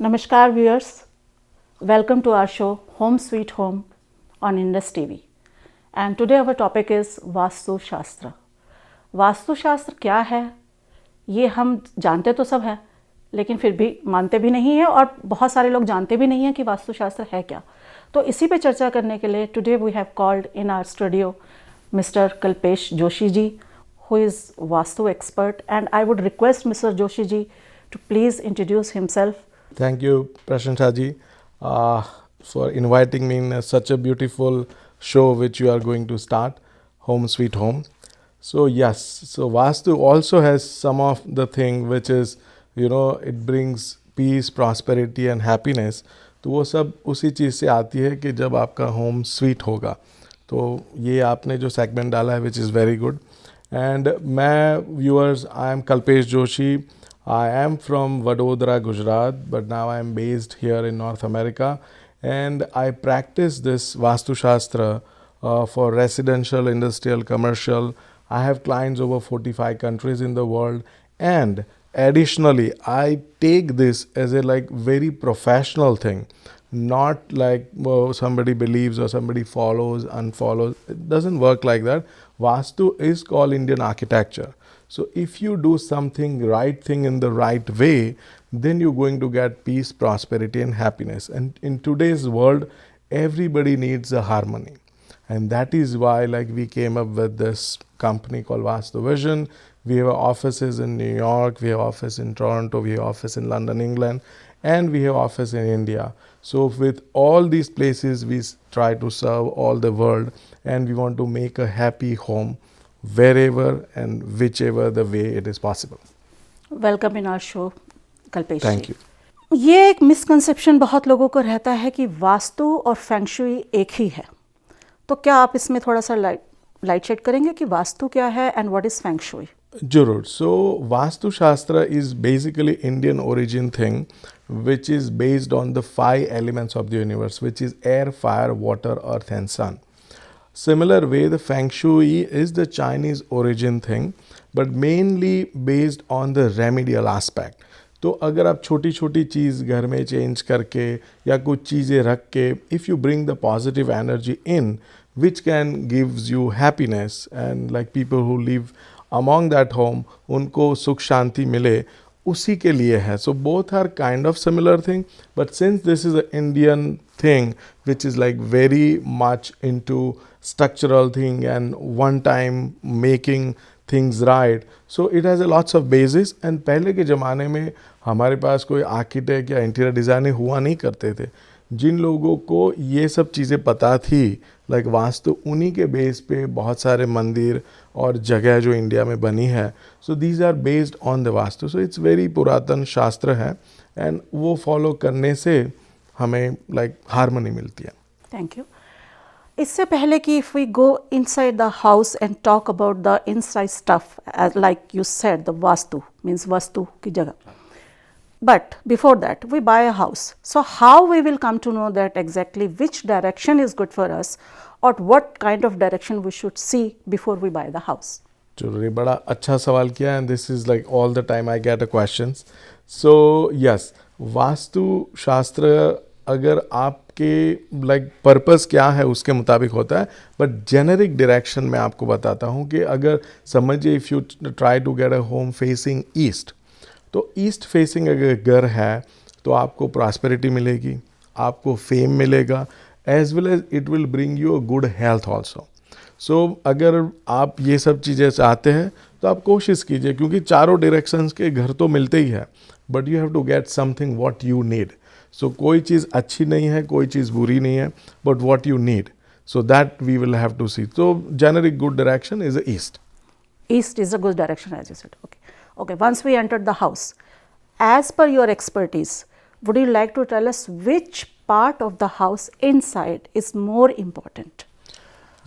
Namaskar viewers, welcome to our show Home Sweet Home on Indus TV. And today our topic is vastu शास्त्र. वास्तु शास्त्र क्या है ये हम जानते तो सब हैं, लेकिन फिर भी मानते भी नहीं हैं और बहुत सारे लोग जानते भी नहीं हैं कि वास्तु शास्त्र है क्या. तो इसी पे चर्चा करने के लिए today we have called in our studio mister Kalpesh Joshi ji, who is vastu expert, and I would request Mr. Joshi ji to please introduce himself. Thank you, Prashanta ji, for inviting me in such a beautiful show which you are going to start, Home Sweet Home. So yes, so Vastu also has some of the thing which is, it brings peace, prosperity and happiness. तो वो सब उसी चीज़ से आती है कि जब आपका होम स्वीट होगा. तो ये आपने जो सेगमेंट डाला है which is very good. And my viewers, I am Kalpesh Joshi. I am from Vadodara, Gujarat, but now I am based here in North America, and I practice this Vastu Shastra for residential, industrial, commercial. I have clients over 45 countries in the world, and additionally, I take this as a very professional thing, not like somebody believes or somebody follows, unfollows. It doesn't work like that. Vastu is called Indian architecture. So if you do something right thing in the right way, then you're going to get peace, prosperity and happiness. And in today's world, everybody needs a harmony. And that is why we came up with this company called Vastu Vision. We have offices in New York, we have office in Toronto, we have office in London, England, and we have office in India. So with all these places, we try to serve all the world, and we want to make a happy home wherever and whichever the way it is possible. Welcome in our show, Kalpesh. Thank you. ये एक misconception बहुत लोगों को रहता है कि वास्तु और feng shui एक ही है. तो क्या आप इसमें थोड़ा सा लाइट शेड करेंगे कि वास्तु क्या है एंड व्हाट इज फेंगशुई? जरूर. सो वास्तु शास्त्र is basically Indian origin thing which is based on the 5 elements of the universe, which is air, fire, water, earth and sun. Similar way, the Feng Shui is the Chinese origin thing, but mainly based on the remedial aspect. तो अगर आप छोटी छोटी चीज़ घर में change करके या कुछ चीज़ें रख के, if you bring the positive energy in, which can gives you happiness, and like people who live among that home, उनको सुख शांति मिले, उसी के लिए है. So both are kind of similar thing, but since this is an Indian thing which is very much into structural thing and one time making things right, so it has a lots of basis. And पहले के ज़माने में हमारे पास कोई architect या interior designer हुआ नहीं करते थे. जिन लोगों को ये सब चीज़ें पता थी, वास्तु, उन्हीं के बेस पे बहुत सारे मंदिर और जगह जो इंडिया में बनी है. So these are based on the vastu. So it's very पुरातन शास्त्र है, एंड वो फॉलो करने से हमें हारमोनी मिलती है. Thank you. इससे पहले कि if we go inside the house and talk about the inside stuff, like you said, the vastu means वस्तु की जगह. But before that, we buy a house. So how we will come to know that exactly which direction is good for us, or what kind of direction we should see before we buy the house? चलो, बड़ा अच्छा सवाल किया, and this is all the time I get a questions. So yes, vastu शास्त्र अगर आपके purpose क्या है उसके मुताबिक होता है, बट जेनरिक डायरेक्शन में आपको बताता हूँ कि अगर समझिए if you try to get a home facing east, तो ईस्ट फेसिंग अगर घर है तो आपको प्रॉस्पेरिटी मिलेगी, आपको फेम मिलेगा, as well as it will bring you a good health also. So अगर आप ये सब चीज़ें चाहते हैं तो आप कोशिश कीजिए, क्योंकि चारों डायरेक्शंस के घर तो मिलते ही है, but you have to get something what you need. So कोई चीज़ अच्छी नहीं है, कोई चीज़ बुरी नहीं है, but what you need, so that we will have to see. तो generic good direction is east. East is a good direction, as you said. Okay, once we entered the house, as per your expertise, would you like to tell us which part of the house inside is more important?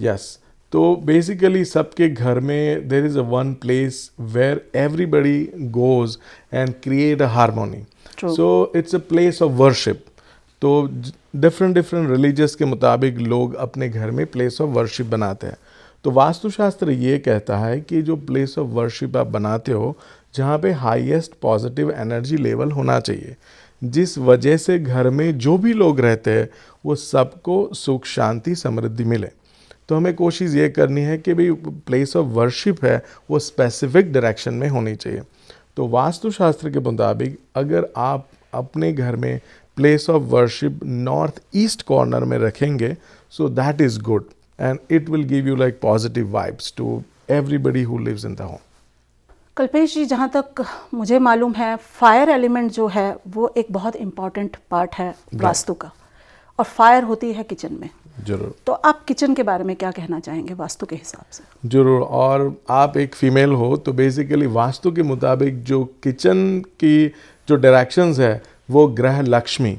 Yes. तो basically सबके घर में there is a one place where everybody goes and create a harmony. True. So it's a place of worship. तो different religious के मुताबिक लोग अपने घर में place of worship बनाते हैं. तो वास्तुशास्त्र ये कहता है कि जो प्लेस ऑफ वर्शिप आप बनाते हो, जहाँ पे हाईएस्ट पॉजिटिव एनर्जी लेवल होना चाहिए, जिस वजह से घर में जो भी लोग रहते हैं वो सबको सुख शांति समृद्धि मिले। तो हमें कोशिश ये करनी है कि भाई प्लेस ऑफ वर्शिप है वो स्पेसिफिक डायरेक्शन में होनी चाहिए। तो वास्तुशास्त्र के मुताबिक अगर आप अपने घर में place of worship north east corner में रखेंगे, so that is good and it will give you like positive vibes to everybody who lives in the home. Kalpesh ji, जहाँ तक मुझे मालूम है फायर एलिमेंट जो है वो एक बहुत इम्पॉर्टेंट पार्ट है वास्तु का, और फायर होती है किचन में। जरूर। तो आप किचन के बारे में क्या कहना चाहेंगे वास्तु के हिसाब से? जरूर। और आप एक फीमेल हो तो बेसिकली वास्तु के मुताबिक जो किचन की जो डायरेक्शंस है वो ग्रह लक्ष्मी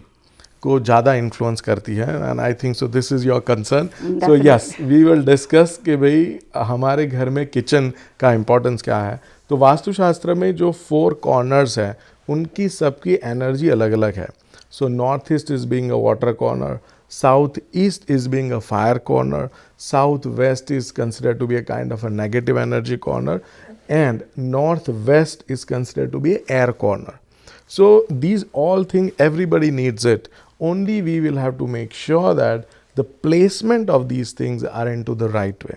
को ज़्यादा इन्फ्लुएंस करती है, and I think so this is your concern. So yes, we will discuss कि भाई हमारे घर में किचन का इम्पोर्टेंस क्या है। तो वास्तुशास्त्र में जो 4 कॉर्नर्स हैं उनकी सबकी एनर्जी अलग अलग है। So north east is being a water corner, south east is being a fire corner, southwest is considered to be a kind of a negative energy corner, and northwest is considered to be an air corner. So these all things everybody needs it. Only we will have to make sure that the placement of these things are into the right way.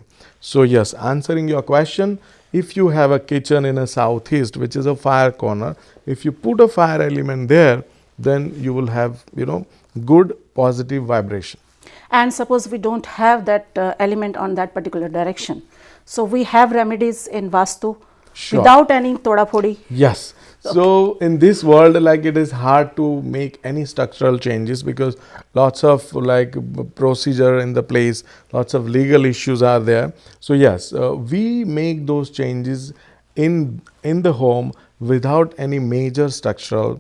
So yes, answering your question, if you have a kitchen in a southeast which is a fire corner, if you put a fire element there, then you will have, good positive vibration. And suppose we don't have that element on that particular direction, so we have remedies in vastu. Sure. Without any toda phodi. Yes. So in this world, like, it is hard to make any structural changes because lots of like procedure in the place, lots of legal issues are there. So yes, we make those changes in the home without any major structural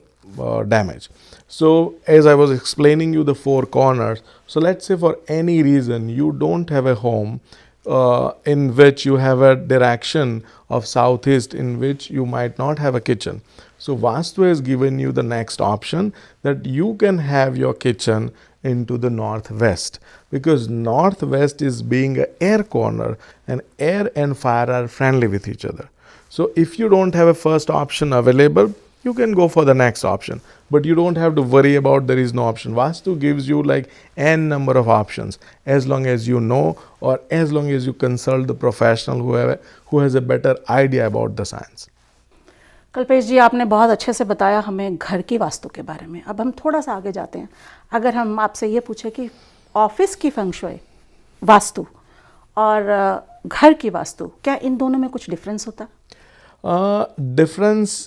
damage. So as I was explaining you the 4 corners, so let's say for any reason you don't have a home in which you have a direction of southeast in which you might not have a kitchen. So Vastu has given you the next option that you can have your kitchen into the northwest, because northwest is being an air corner and air and fire are friendly with each other. So if you don't have a first option available, you can go for the next option, but you don't have to worry about there is no option. Vastu gives you like n number of options as long as you know, or as long as you consult the professional who has a better idea about the science. Kalpesh ji, आपने बहुत अच्छे से बताया हमें घर की वास्तु के बारे में। अब हम थोड़ा सा आगे जाते हैं। अगर हम आपसे ये पूछे कि ऑफिस की फंग शुई वास्तु और घर की वास्तु, क्या इन दोनों में कुछ डिफरेंस होता है? डिफरेंस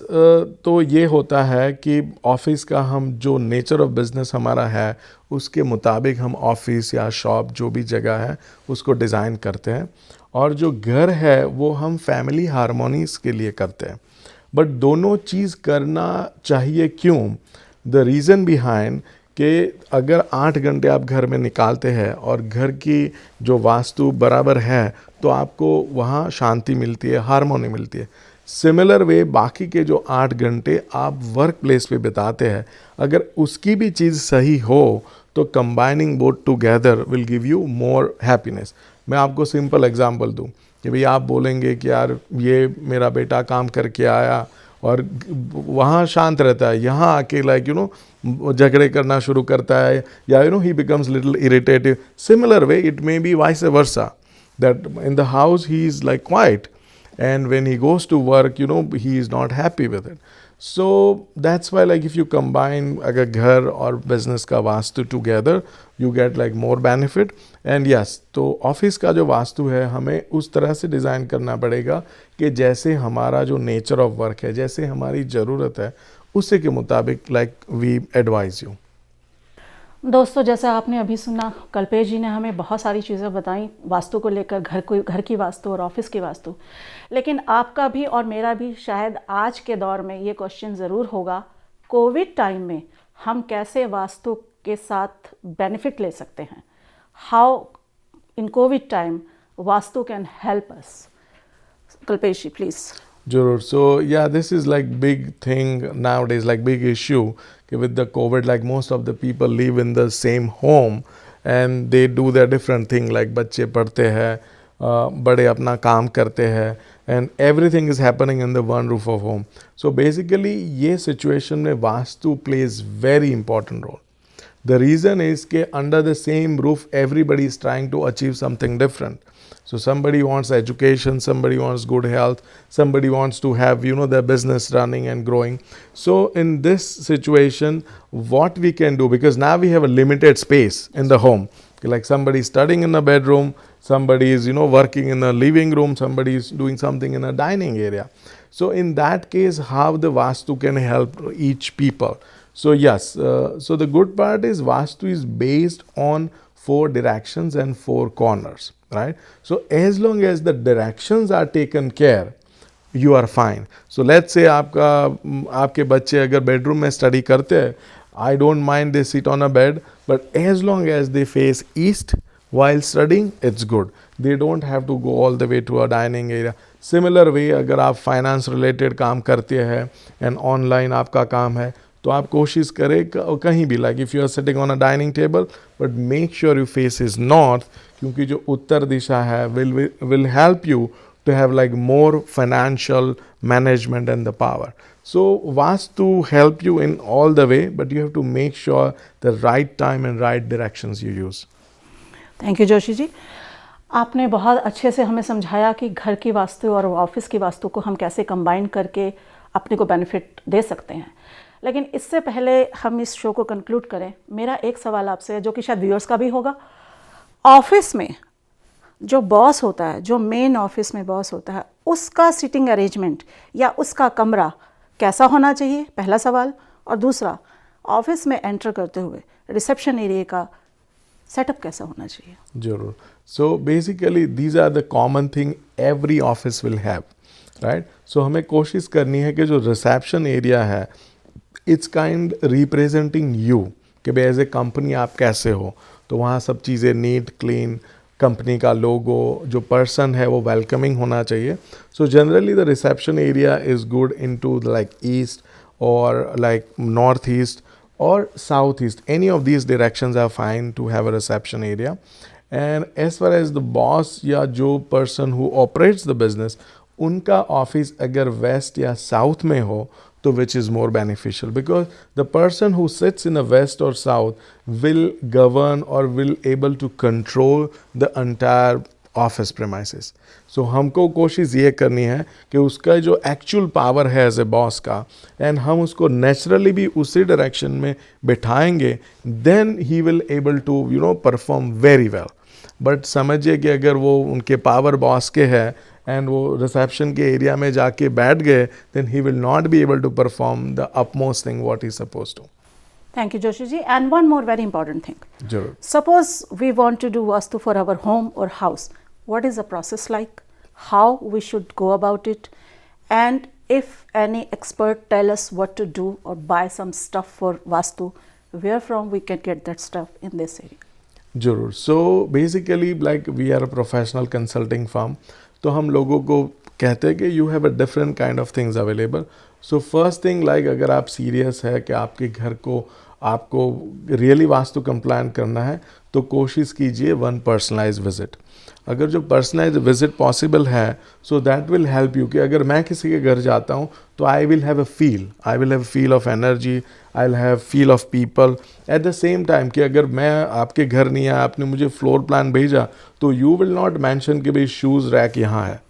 तो ये होता है कि ऑफिस का हम जो नेचर ऑफ बिजनेस हमारा है उसके मुताबिक हम ऑफिस या शॉप जो भी जगह है उसको डिज़ाइन करते हैं, और जो घर है वो हम फैमिली हारमोनीज के लिए करते हैं। बट दोनों चीज़ करना चाहिए क्यों? द रीज़न बिहाइंड कि अगर 8 घंटे आप घर में निकालते हैं और घर की जो वास्तु बराबर है तो आपको वहाँ शांति मिलती है, हारमोनी मिलती है। सिमिलर वे बाकी के जो 8 घंटे आप वर्क प्लेस पे बिताते हैं, अगर उसकी भी चीज़ सही हो तो combining both together will give you more happiness. मैं आपको सिंपल एग्जांपल दूं कि भाई आप बोलेंगे कि यार ये मेरा बेटा काम करके आया और वहाँ शांत रहता है, यहाँ आके लाइक झगड़े करना शुरू करता है, या ही becomes little irritative. Similar way it may be vice versa, that in the house he is like quite, and when he goes to work he is not happy with it. So that's why like if you combine agar ghar or business ka vastu together, you get like more benefit. And yes, तो office का जो वास्तु है हमें उस तरह से design करना पड़ेगा कि जैसे हमारा जो नेचर ऑफ वर्क है, जैसे हमारी ज़रूरत है, उसी के मुताबिक लाइक वी एडवाइज यू। दोस्तों, जैसा आपने अभी सुना, कल्पेश जी ने हमें बहुत सारी चीज़ें बताई वास्तु को लेकर, घर की वास्तु और ऑफिस की वास्तु। लेकिन आपका भी और मेरा भी शायद आज के दौर में ये क्वेश्चन ज़रूर होगा, कोविड टाइम में हम कैसे वास्तु के साथ बेनिफिट ले सकते हैं? How in COVID time vastu can help us? Kalpesh ji, please. Juror. So yeah, this is like big thing nowadays, like big issue. With the COVID, like most of the people live in the same home and they do their different thing, like बच्चे पढ़ते हैं, बड़े अपना काम करते हैं and everything is happening in the one roof of home. So basically ये situation में vastu plays very important role. The reason is that under the same roof, everybody is trying to achieve something different. So somebody wants education, somebody wants good health, somebody wants to have, their business running and growing. So in this situation, what we can do, because now we have a limited space in the home. Like somebody is studying in a bedroom, somebody is, working in a living room, somebody is doing something in a dining area. So in that case, how the Vastu can help each people? So yes, so the good part is Vastu is based on 4 directions and 4 corners, right? So as long as the directions are taken care, you are fine. So let's say आपके बच्चे अगर bedroom में study करते हैं, I don't mind they sit on a bed, but as long as they face east while studying, it's good. They don't have to go all the way to a dining area. Similar way, अगर आप finance related काम करते हैं and online आपका काम है, तो आप कोशिश करें कहीं भी, like if you are sitting on a dining table, but make sure you face is north, क्योंकि जो उत्तर दिशा है will help you to have like more financial management and the power. So Vastu help you in all the way, but you have to make sure the right time and right directions you use. Thank you Joshi ji. आपने बहुत अच्छे से हमें समझाया कि घर की वास्तु और ऑफिस की वास्तु को हम कैसे कंबाइन करके अपने को बेनिफिट दे सकते हैं. लेकिन इससे पहले हम इस शो को कंक्लूड करें, मेरा एक सवाल आपसे है जो कि शायद व्यूअर्स का भी होगा. ऑफिस में जो बॉस होता है, जो मेन ऑफिस में बॉस होता है, उसका सिटिंग अरेंजमेंट या उसका कमरा कैसा होना चाहिए, पहला सवाल. और दूसरा, ऑफिस में एंटर करते हुए रिसेप्शन एरिया का सेटअप कैसा होना चाहिए. जरूर. So basically these are the common thing every office will have, right. सो हमें कोशिश करनी है कि जो रिसेप्शन एरिया है, इट्स काइंड रिप्रेजेंटिंग यू, कि भाई एज ए कंपनी आप कैसे हो. तो वहाँ सब चीज़ें नीट क्लीन, कंपनी का लोगो, जो पर्सन है वो वेलकमिंग होना चाहिए. So generally the reception area is good in to like east और लाइक नॉर्थ ईस्ट और south east. Any of these directions are fine to have a reception area. And as far as the boss या जो person who operates the business, उनका office अगर west या south में हो, तो which is more beneficial, because the person who sits in the west or south will govern or will able to control the entire office premises. So हमको कोशिश ये करनी है कि उसका जो actual power है एज ए बॉस का, एंड हम उसको नेचुरली भी उसी डायरेक्शन में बिठाएंगे, then he will able to perform very well. But समझिए कि अगर वो उनके पावर बॉस के है एंड वो रिसेप्शन के एरिया में जाके बैठ गए, then he will not be able to perform the upmost thing what he suppose to. Thank you Joshi ji. And one more very important thing. जरूर. Suppose we want to do vastu for our home और house. What is the process like? How we should go about it? And if any expert tell us what to do और buy some stuff for vastu, where from we can get that stuff in this area? जरूर. So basically like we are a professional consulting firm, तो हम लोगों को कहते हैं कि you have a different kind of things available. So first thing, like अगर आप सीरियस है कि आपके घर को आपको रियली वास्तु कंप्लायंट करना है, तो कोशिश कीजिए वन पर्सनलाइज विजिट. अगर जो पर्सनलाइज विजिट पॉसिबल है, so that will help you कि अगर मैं किसी के घर जाता हूँ, तो I will have a feel of energy, I will have feel of people. At the same time कि अगर मैं आपके घर नहीं आया, आपने मुझे फ्लोर प्लान भेजा, तो यू विल नॉट मेंशन कि भाई शूज़ रैक यहाँ है,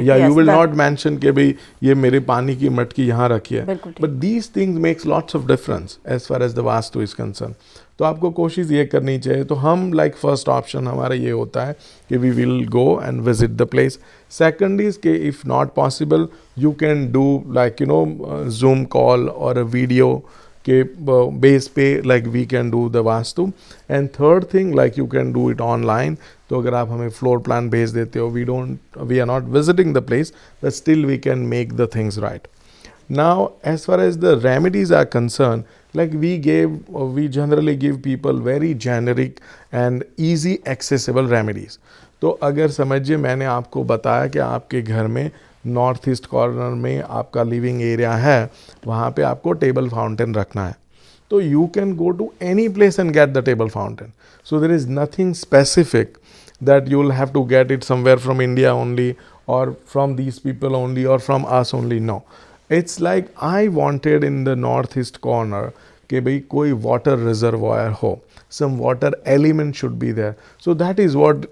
या यू विल नॉट मेंशन कि भाई ये मेरे पानी की मटकी यहाँ रखी है. But these things makes lots of difference as far as the vastu is concern. तो आपको कोशिश ये करनी चाहिए. तो हम लाइक फर्स्ट ऑप्शन हमारा ये होता है कि we will go and visit the place. Second is कि if not possible, you can do like zoom call और अ वीडियो के बेस पे like we can do the vastu. And third thing, like you can do it online. तो अगर आप हमें floor plan भेज देते हो, we are not visiting the place, but still we can make the things right. Now, as far as the remedies are concerned, like we generally give people very generic and easy accessible remedies. तो अगर समझिए मैंने आपको बताया कि आपके घर में नॉर्थ ईस्ट कॉर्नर में आपका लिविंग एरिया है, वहाँ पे आपको टेबल फाउंटेन रखना है. तो you can go to any place and get the table fountain. So there is nothing specific. that you'll have to get it somewhere from India only, or from these people only, or from us only. No, it's like I wanted in the northeast corner कि भाई कोई water reservoir हो, some water element should be there. So that is what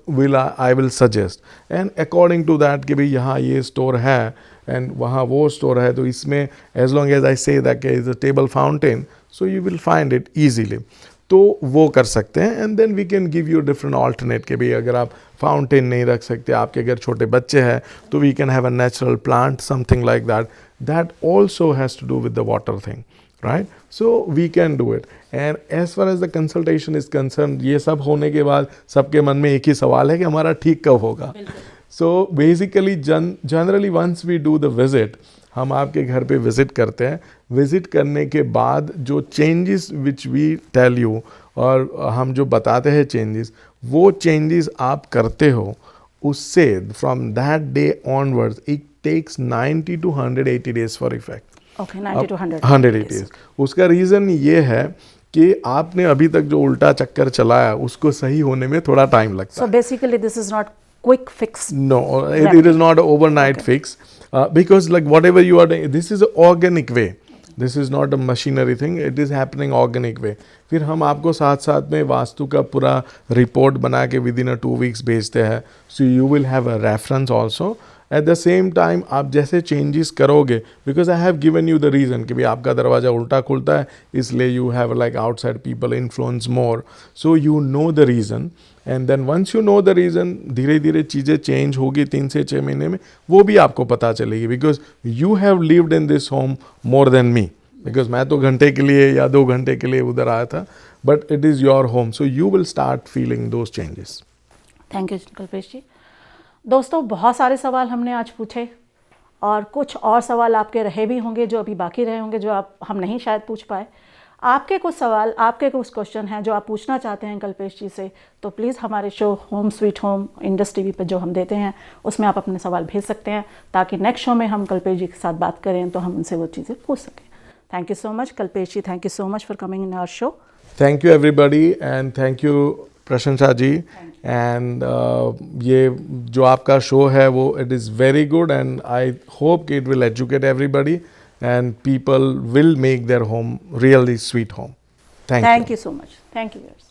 I will suggest, and according to that कि भाई यहाँ ये store है and वहाँ वो store है, तो इसमें as long as I say that is a table fountain, so you will find it easily. तो वो कर सकते हैं, and then we can give you different alternate के भाई अगर आप फाउंटेन नहीं रख सकते, आपके अगर छोटे बच्चे हैं, तो we can have a natural plant, something like that also has to do with the water thing, right. So we can do it. And as far as the consultation is concern, ये सब होने के बाद सबके मन में एक ही सवाल है कि हमारा ठीक कब होगा. So basically generally once we do the visit, हम आपके घर पे विज़िट करते हैं. विज़िट करने के बाद जो changes which we tell you, और हम जो बताते हैं चेंजेस, वो चेंजेस आप करते हो, उससे from that day onwards it takes 90 to 180 days for effect. Okay, 90 to 180 days. उसका रीज़न ये है कि आपने अभी तक जो उल्टा चक्कर चलाया उसको सही होने में थोड़ा टाइम लगता है. So basically this is not quick fix. No, it is not an overnight fix. Because like whatever you are doing, this is an organic way. This is not a machinery thing. It is happening organic way. फिर हम आपको साथ साथ में वास्तु का पूरा report बना के within a 2 weeks भेजते हैं. So you will have a reference also. At the same time आप जैसे changes करोगे, because I have given you the reason कि भाई आपका दरवाज़ा उल्टा खुलता है, इसलिए you have like outside people influence more. So you know the reason. And then once you know the reason, धीरे धीरे चीज़ें चेंज होगी 3 से 6 महीने में, वो भी आपको पता चलेगी. Because you have lived in this home more than me. Because मैं तो घंटे के लिए या 2 घंटे के लिए उधर आया था, but it is your home, so you will start feeling those changes. Thank you Kalpesh ji. दोस्तों, बहुत सारे सवाल हमने आज पूछे, और कुछ और सवाल आपके रहे भी होंगे जो अभी बाकी रहे होंगे, जो हम नहीं शायद पूछ पाए. आपके कुछ सवाल, आपके कुछ क्वेश्चन हैं जो आप पूछना चाहते हैं कल्पेश जी से, तो प्लीज़ हमारे show home sweet home Indus TV पर जो हम देते हैं उसमें आप अपने सवाल भेज सकते हैं, ताकि नेक्स्ट शो में हम कल्पेश जी के साथ बात करें तो हम उनसे वो चीज़ें पूछ सकें. Thank you so much Kalpesh ji. Thank you so much for coming in our show. Thank you everybody, and thank you Prashansa ji. And ये जो आपका शो है वो it is very good, and I hope कि it will educate everybody and people will make their home really sweet home. Thank you. Thank you so much. Thank you, viewers.